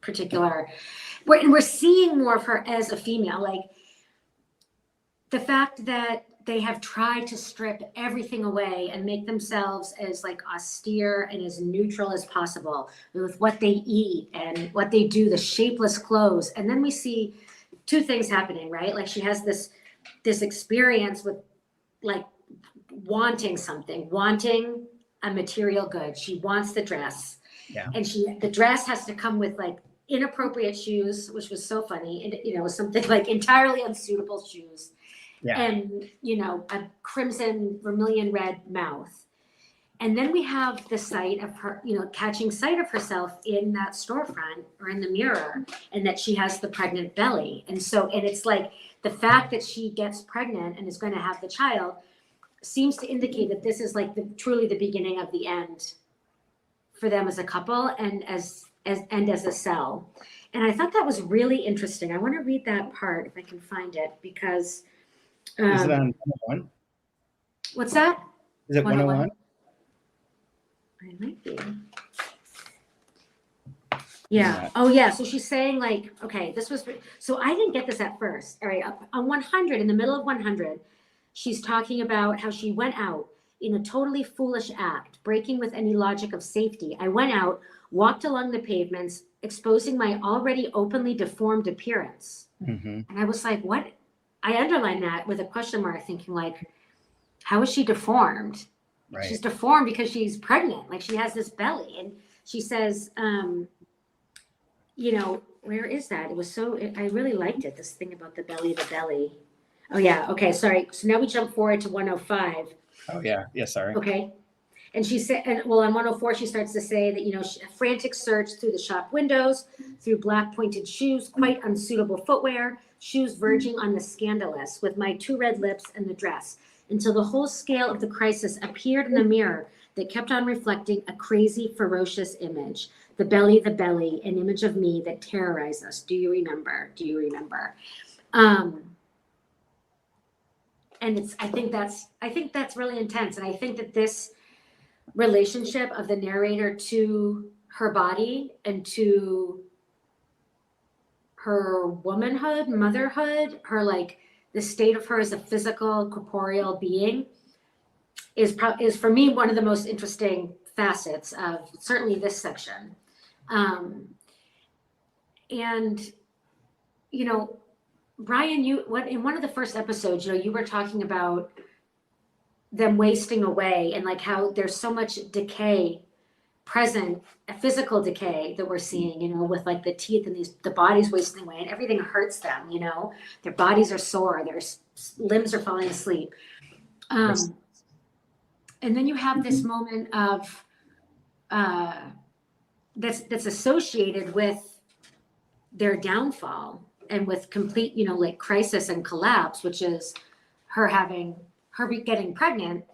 [SPEAKER 3] particular, and we're seeing more of her as a female. Like the fact that they have tried to strip everything away and make themselves as like austere and as neutral as possible with what they eat and what they do, the shapeless clothes. And then we see two things happening, right? Like she has this experience with like wanting something, wanting a material good. She wants the dress.
[SPEAKER 1] Yeah.
[SPEAKER 3] And the dress has to come with like inappropriate shoes, which was so funny. And, you know, something like entirely unsuitable shoes.
[SPEAKER 1] Yeah.
[SPEAKER 3] And, you know, a crimson vermilion red mouth. And then we have the sight of her, you know, catching sight of herself in that storefront or in the mirror, and that she has the pregnant belly. And so, and it's like the fact that she gets pregnant and is going to have the child seems to indicate that this is like truly the beginning of the end for them as a couple and as a cell. And I thought that was really interesting. I want to read that part if I can find it because.
[SPEAKER 1] Is it on 101?
[SPEAKER 3] What's that?
[SPEAKER 1] Is it 101?
[SPEAKER 3] It might be. Yeah. Oh, yeah. So she's saying like, okay, this was, so I didn't get this at first. All right. On 100, in the middle of 100, she's talking about how she went out in a totally foolish act, breaking with any logic of safety. I went out, walked along the pavements, exposing my already openly deformed appearance.
[SPEAKER 1] Mm-hmm.
[SPEAKER 3] And I was like, what? I underlined that with a question mark, thinking like, how is she deformed?
[SPEAKER 1] Right.
[SPEAKER 3] She's deformed because she's pregnant. Like she has this belly. And she says, you know, where is that? It was so, I really liked it. This thing about the belly. Oh yeah. Okay. Sorry. So now we jump forward to 105.
[SPEAKER 1] Oh yeah. Yeah. Sorry.
[SPEAKER 3] Okay. And she said, and well, on 104, she starts to say that, you know, a frantic search through the shop windows, through black pointed shoes, quite unsuitable footwear, shoes verging on the scandalous, with my two red lips and the dress, until the whole scale of the crisis appeared in the mirror that kept on reflecting a crazy, ferocious image. The belly, an image of me that terrorized us. Do you remember? And I think that's really intense. And I think that this relationship of the narrator to her body and to her womanhood, motherhood, her like the state of her as a physical, corporeal being is for me one of the most interesting facets of certainly this section. And you know, Brian, in one of the first episodes, you know, you were talking about them wasting away and like how there's so much decay present, a physical decay that we're seeing, you know, with like the teeth and the bodies wasting away and everything hurts them, you know, their bodies are sore, their limbs are falling asleep. And then you have this moment of that's associated with their downfall and with complete, you know, like crisis and collapse, which is her getting pregnant,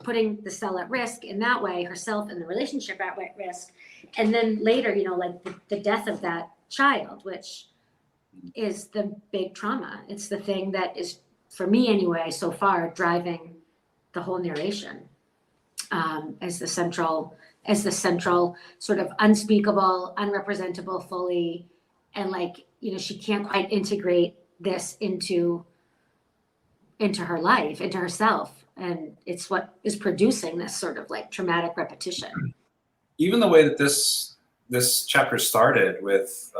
[SPEAKER 3] putting the cell at risk in that way, herself and the relationship at risk. And then later, you know, like the death of that child, which is the big trauma. It's the thing that is, for me anyway, so far, driving the whole narration as the central sort of unspeakable, unrepresentable fully. And like, you know, she can't quite integrate this into into her life, into herself. And it's what is producing this sort of like traumatic repetition.
[SPEAKER 2] Even the way that this chapter started with,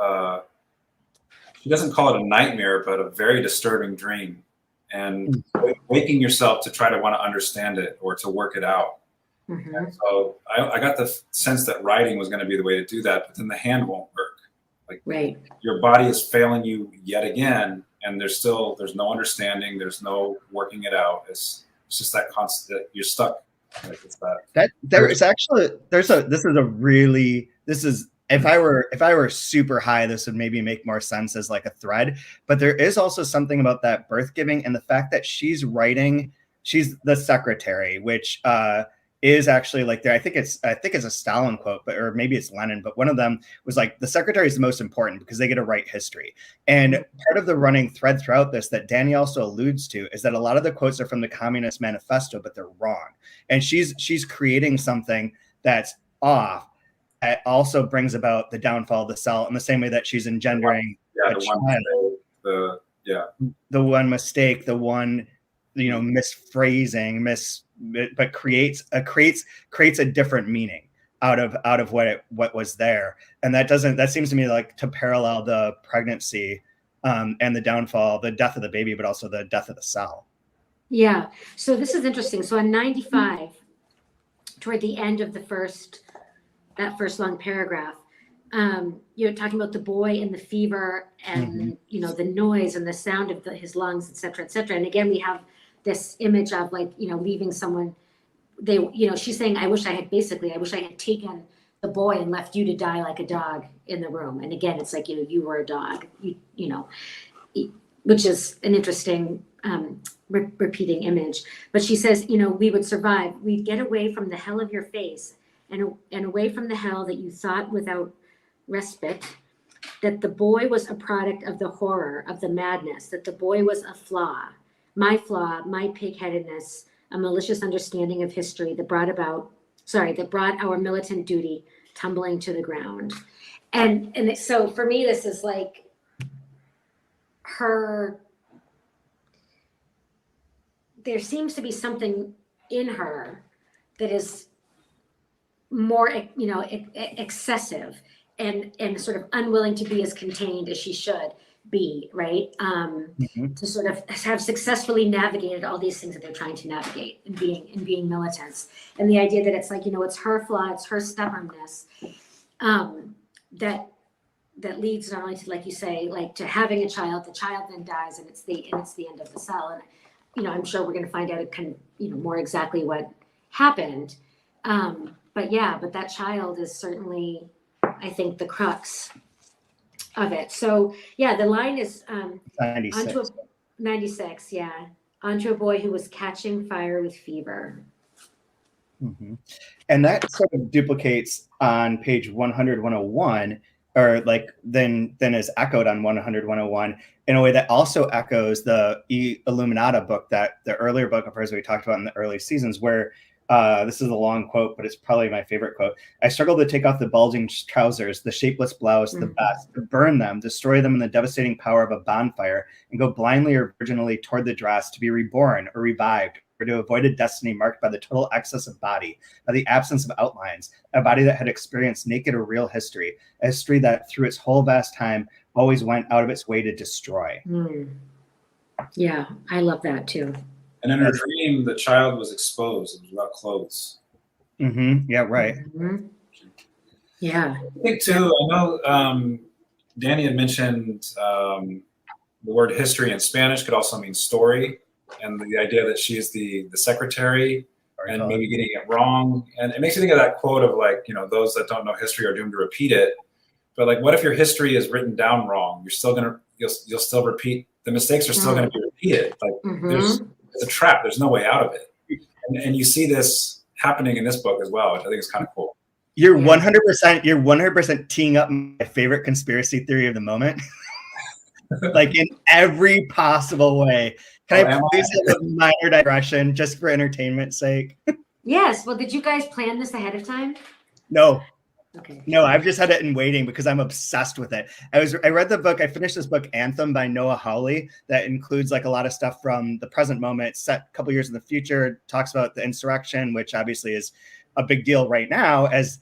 [SPEAKER 2] she doesn't call it a nightmare, but a very disturbing dream, and waking yourself to try to want to understand it or to work it out. And so I got the sense that writing was going to be the way to do that, but then the hand won't work. Like,
[SPEAKER 3] right.
[SPEAKER 2] Your body is failing you yet again, and there's no understanding, there's no working it out. It's just that constant, you're stuck. Like, it's that
[SPEAKER 1] there is actually this is if I were super high, this would maybe make more sense as like a thread. But there is also something about that birth giving and the fact that she's the secretary, which is actually like there. I think it's a Stalin quote, or maybe it's Lenin, but one of them was like, the secretary is the most important because they get to write history. And part of the running thread throughout this that Danny also alludes to is that a lot of the quotes are from the Communist Manifesto, but they're wrong. And she's creating something that's off. It also brings about the downfall of the cell in the same way that she's engendering the one mistake, the one, misphrasing, but creates a different meaning out of what was there. And that seems to me like to parallel the pregnancy and the downfall, the death of the baby, but also the death of the cell.
[SPEAKER 3] Yeah. So this is interesting. So on 95, toward the end of that first long paragraph, you're talking about the boy and the fever and, the noise and the sound of his lungs, et cetera, et cetera. And again, we have this image of like, leaving someone, she's saying, I wish I had taken the boy and left you to die like a dog in the room. And again, it's like, you were a dog, which is an interesting repeating image. But she says, we would survive. We'd get away from the hell of your face and away from the hell that you thought without respite, that the boy was a product of the horror, of the madness, that the boy was a flaw, my pig-headedness, a malicious understanding of history that brought our militant duty tumbling to the ground. And so for me, this is like there seems to be something in her that is more, excessive and sort of unwilling to be as contained as she should be, right? To sort of have successfully navigated all these things that they're trying to navigate in being militants. And the idea that it's like, it's her flaw, it's her stubbornness that leads not only to, like you say, like to having a child, the child then dies and it's the end of the cell. And, I'm sure we're going to find out more exactly what happened. But that child is certainly, I think, the crux of it. So the line is
[SPEAKER 1] 96.
[SPEAKER 3] 96, onto a boy who was catching fire with fever.
[SPEAKER 1] And that sort of duplicates on page 100, 101, or like then is echoed on 100, 101 in a way that also echoes the Illuminata book, that the earlier book of hers we talked about in the early seasons, where this is a long quote, but it's probably my favorite quote. I struggle to take off the bulging trousers, the shapeless blouse, the vest, to burn them, destroy them in the devastating power of a bonfire, and go blindly or virginally toward the dress to be reborn or revived, or to avoid a destiny marked by the total excess of body, by the absence of outlines, a body that had experienced naked or real history, a history that through its whole vast time always went out of its way to destroy.
[SPEAKER 3] Yeah, I love that too.
[SPEAKER 2] And in her dream, the child was exposed. It was without clothes.
[SPEAKER 1] Yeah, right.
[SPEAKER 3] Yeah.
[SPEAKER 2] I think too, I know Danny had mentioned the word history in Spanish could also mean story. And the idea that she is the secretary and maybe getting it wrong. And it makes me think of that quote of like, those that don't know history are doomed to repeat it. But like, what if your history is written down wrong? You'll still repeat, the mistakes are still going to be repeated. Like it's a trap. There's no way out of it. And you see this happening in this book as well, which I think is kind of cool.
[SPEAKER 1] You're 100% teeing up my favorite conspiracy theory of the moment. Like in every possible way. Can I please have a minor digression just for entertainment's sake?
[SPEAKER 3] Yes. Well, did you guys plan this ahead of time?
[SPEAKER 1] No.
[SPEAKER 3] Okay.
[SPEAKER 1] No, I've just had it in waiting because I'm obsessed with it. I read the book. I finished this book, Anthem by Noah Hawley, that includes like a lot of stuff from the present moment, set a couple years in the future. Talks about the insurrection, which obviously is a big deal right now, as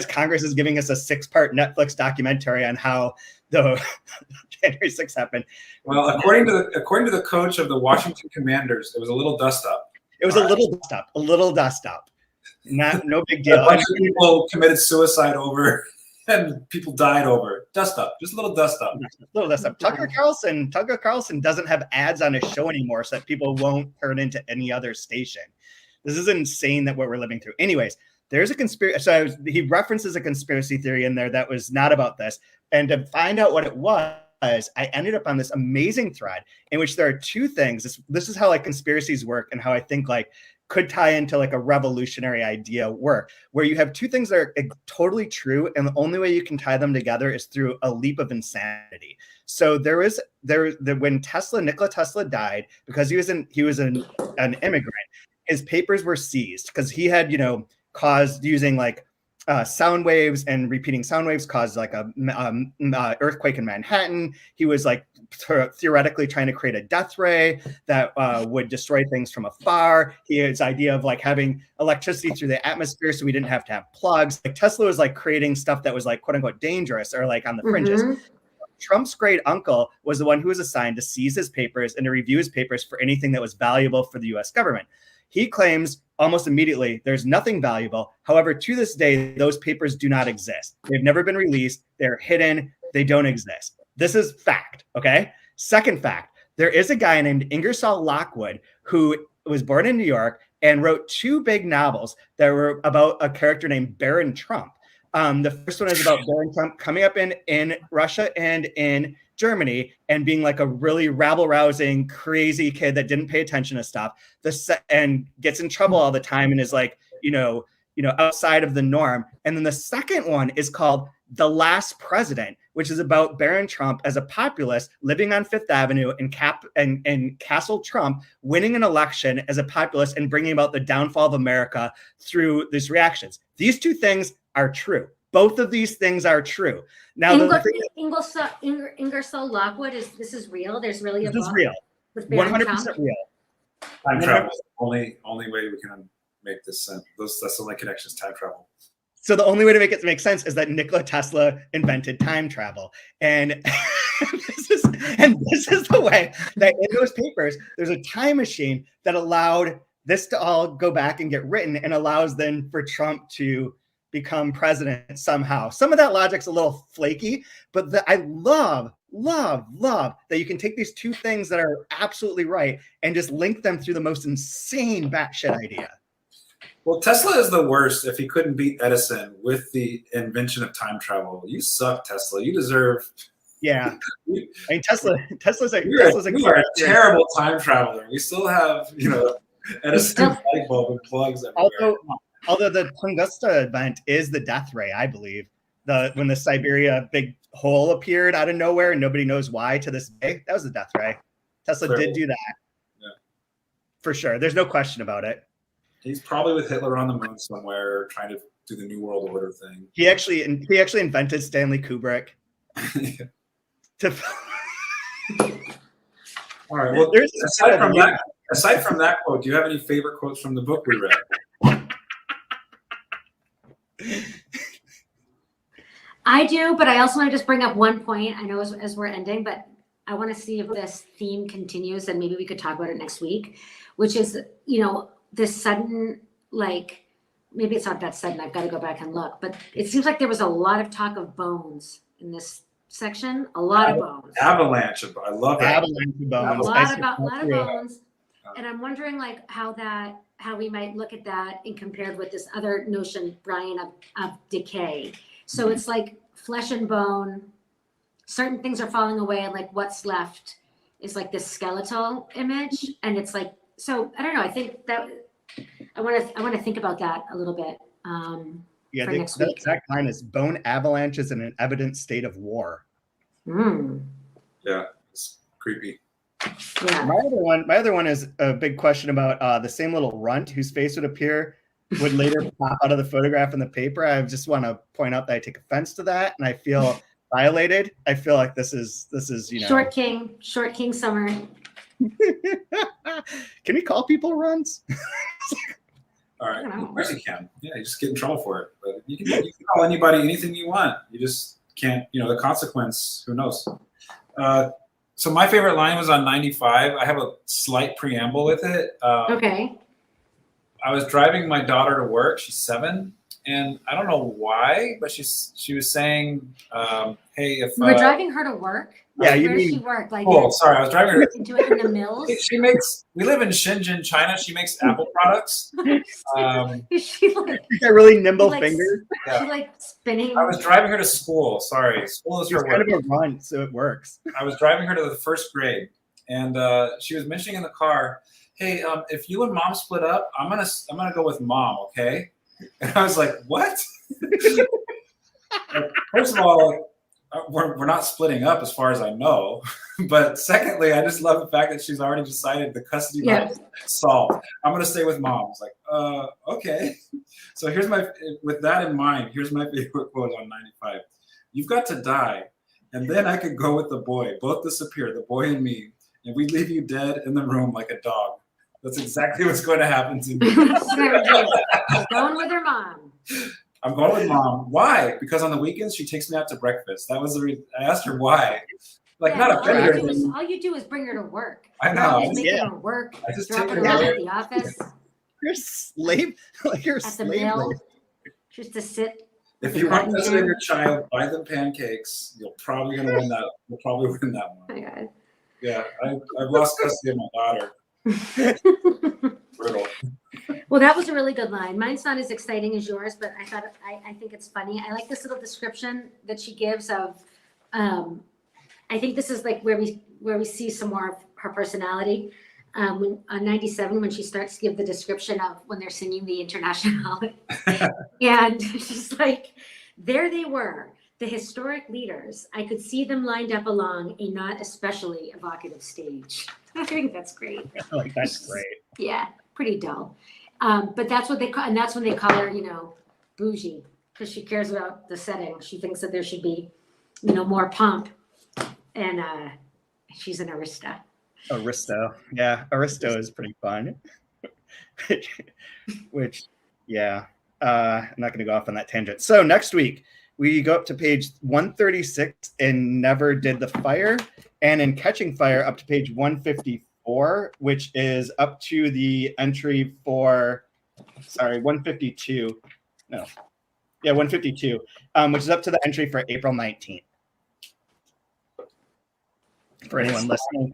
[SPEAKER 1] Congress is giving us a 6-part Netflix documentary on how the January 6th happened.
[SPEAKER 2] Well, according to the coach of the Washington Commanders, it was a little dust up.
[SPEAKER 1] It was a little dust up. No big deal.
[SPEAKER 2] A bunch of people committed suicide over, and people died over. Dust up, just a little dust up.
[SPEAKER 1] Little dust up. Tucker Carlson doesn't have ads on his show anymore, so that people won't turn into any other station. This is insane that what we're living through. Anyways, there's a conspiracy. So he references a conspiracy theory in there that was not about this, and to find out what it was, I ended up on this amazing thread in which there are two things. This is how like conspiracies work, and how I think like could tie into like a revolutionary idea work, where you have two things that are totally true, and the only way you can tie them together is through a leap of insanity. So when Nikola Tesla died, because he was an immigrant, his papers were seized because he had, caused using like sound waves and repeating sound waves caused like a earthquake in Manhattan. He was like theoretically trying to create a death ray that would destroy things from afar. He had his idea of like having electricity through the atmosphere so we didn't have to have plugs. Like Tesla was like creating stuff that was like quote unquote dangerous or like on the fringes.
[SPEAKER 3] Mm-hmm.
[SPEAKER 1] Trump's great uncle was the one who was assigned to seize his papers and to review his papers for anything that was valuable for the US government. He claims almost immediately there's nothing valuable. However, to this day, those papers do not exist. They've never been released. They're hidden. They don't exist. This is fact, okay? Second fact, there is a guy named Ingersoll Lockwood who was born in New York and wrote 2 big novels that were about a character named Baron Trump. The first one is about Baron Trump coming up in Russia and in Germany and being like a really rabble-rousing, crazy kid that didn't pay attention to stuff, and gets in trouble all the time and is like, outside of the norm. And then the second one is called The Last President, which is about Baron Trump as a populist living on Fifth Avenue and Castle Trump winning an election as a populist and bringing about the downfall of America through these reactions. These two things are true. Both of these things are true. Now,
[SPEAKER 3] Ingersoll Lockwood is real. There's really a book.
[SPEAKER 1] This is real. 100% real.
[SPEAKER 2] Time travel is the only way we can make this sense. That's the only connection is time travel.
[SPEAKER 1] So the only way to make it make sense is that Nikola Tesla invented time travel. And this is the way that in those papers, there's a time machine that allowed this to all go back and get written and allows then for Trump to become president somehow. Some of that logic's a little flaky, but I love that you can take these two things that are absolutely right and just link them through the most insane batshit idea.
[SPEAKER 2] Well, Tesla is the worst if he couldn't beat Edison with the invention of time travel. You suck, Tesla. You deserve...
[SPEAKER 1] Yeah. I mean, Tesla's a
[SPEAKER 2] terrible time traveler. We still have, Edison light bulb and plugs everywhere.
[SPEAKER 1] Although the Tunguska event is the death ray, I believe. When the Siberia big hole appeared out of nowhere and nobody knows why to this day, that was the death ray. Tesla did do that. Yeah. For sure. There's no question about it.
[SPEAKER 2] He's probably with Hitler on the moon somewhere trying to do the New World Order thing.
[SPEAKER 1] He actually invented Stanley Kubrick.
[SPEAKER 2] All right. Well, aside from that quote, do you have any favorite quotes from the book we read?
[SPEAKER 3] I do, but I also want to just bring up one point. I know as we're ending, but I want to see if this theme continues, and maybe we could talk about it next week, which is, this sudden, like, maybe it's not that sudden. I've got to go back and look, but it seems like there was a lot of talk of bones in this section. A lot of bones.
[SPEAKER 2] Avalanche. I love that.
[SPEAKER 1] Avalanche of bones.
[SPEAKER 3] A lot of bones. And I'm wondering, like, how we might look at that and compared with this other notion, Brian, of decay. So it's like flesh and bone. Certain things are falling away, and like what's left is like this skeletal image. And it's like, so I don't know. I think that I want to think about that a little bit. For next week.
[SPEAKER 1] Exact line is bone avalanches in an evident state of war.
[SPEAKER 2] Yeah, it's creepy.
[SPEAKER 3] Yeah.
[SPEAKER 1] My other one is a big question about the same little runt whose face would appear would later pop out of the photograph in the paper. I just want to point out that I take offense to that, and I feel violated. I feel like this is
[SPEAKER 3] Short King summer.
[SPEAKER 1] Can we call people runs?
[SPEAKER 2] All right, of course you can. Yeah, you just get in trouble for it. But you can call anybody anything you want. You just can't. The consequence. Who knows? So my favorite line was on 95. I have a slight preamble with it.
[SPEAKER 3] Okay.
[SPEAKER 2] I was driving my daughter to work. She's 7, and I don't know why, but she was saying, "Hey, if
[SPEAKER 3] you were driving her to work."
[SPEAKER 1] Yeah,
[SPEAKER 3] where does she work? Like,
[SPEAKER 2] sorry, I was driving her
[SPEAKER 3] into it in the mills.
[SPEAKER 2] We live in Shenzhen, China. She makes Apple products.
[SPEAKER 3] Is she like?
[SPEAKER 1] She's got really nimble fingers.
[SPEAKER 2] Yeah.
[SPEAKER 3] She like spinning.
[SPEAKER 2] I was driving her to school. Sorry, school is her work.
[SPEAKER 1] Kind of a run, so it works.
[SPEAKER 2] I was driving her to the 1st grade, and she was mentioning in the car, "Hey, if you and mom split up, I'm gonna go with mom, okay?" And I was like, "What?" First of all, we're not splitting up as far as I know. But secondly, I just love the fact that she's already decided the custody battle is solved. I'm going to stay with mom. It's like, okay. So with that in mind, here's my favorite quote on 95. "You've got to die, and then I could go with the boy. Both disappear, the boy and me, and we leave you dead in the room like a dog." That's exactly what's going to happen to me.
[SPEAKER 3] Going with her mom.
[SPEAKER 2] I'm going with mom. Why? Because on the weekends she takes me out to breakfast. That was the reason. I asked her why. Not offended her.
[SPEAKER 3] All you do is bring her to work.
[SPEAKER 2] I know.
[SPEAKER 3] Making her work.
[SPEAKER 2] I just
[SPEAKER 3] dropping
[SPEAKER 2] take
[SPEAKER 3] her
[SPEAKER 2] her
[SPEAKER 3] off
[SPEAKER 2] there.
[SPEAKER 3] at the office.
[SPEAKER 1] You're a slave. Like you're a
[SPEAKER 3] At the
[SPEAKER 1] slave.
[SPEAKER 3] mill. Just to sit.
[SPEAKER 2] If you want to visit your child, buy them pancakes. You're probably gonna win that. You'll probably win that one.
[SPEAKER 3] Oh my God.
[SPEAKER 2] Yeah, I've lost custody of my daughter. Brutal.
[SPEAKER 3] Well, that was a really good line. Mine's not as exciting as yours, but I think it's funny. I like this little description that she gives of. I think this is like where we see some more of her personality. On 97, when she starts to give the description of when they're singing the International, and she's like, "There they were, the historic leaders. I could see them lined up along a not especially evocative stage." I think that's great.
[SPEAKER 1] Like that's great.
[SPEAKER 3] Yeah, pretty dull. But that's what they call, and that's when they call her, bougie, because she cares about the setting. She thinks that there should be, more pomp, and she's an arista.
[SPEAKER 1] Aristo. Yeah, Aristo is pretty fun. Which, yeah, I'm not going to go off on that tangent. So next week, we go up to page 136 in Never Did the Fire, and in Catching Fire up to page 154, which is up to the entry for, 152. No. Yeah, 152, which is up to the entry for April 19th. For anyone listening.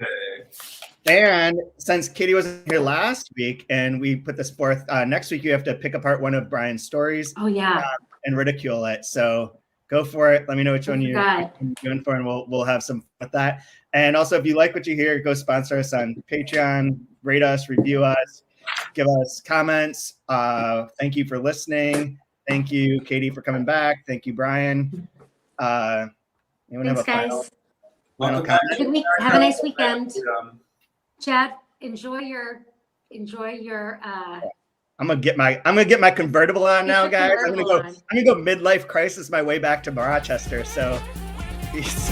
[SPEAKER 1] And since Katie wasn't here last week and we put this forth, next week you have to pick apart one of Brian's stories.
[SPEAKER 3] Oh, yeah.
[SPEAKER 1] And ridicule it. So go for it. Let me know which one you're going for, and we'll have some fun with that. And also, if you like what you hear, go sponsor us on Patreon, rate us, review us, give us comments. Thank you for listening. Thank you, Katie, for coming back. Thank you, Brian.
[SPEAKER 3] Thanks, guys.
[SPEAKER 2] Welcome
[SPEAKER 3] back. Have a nice weekend. Chad, enjoy your.
[SPEAKER 1] I'm gonna get my convertible on now, guys. I'm gonna go midlife crisis my way back to Rochester. So, peace.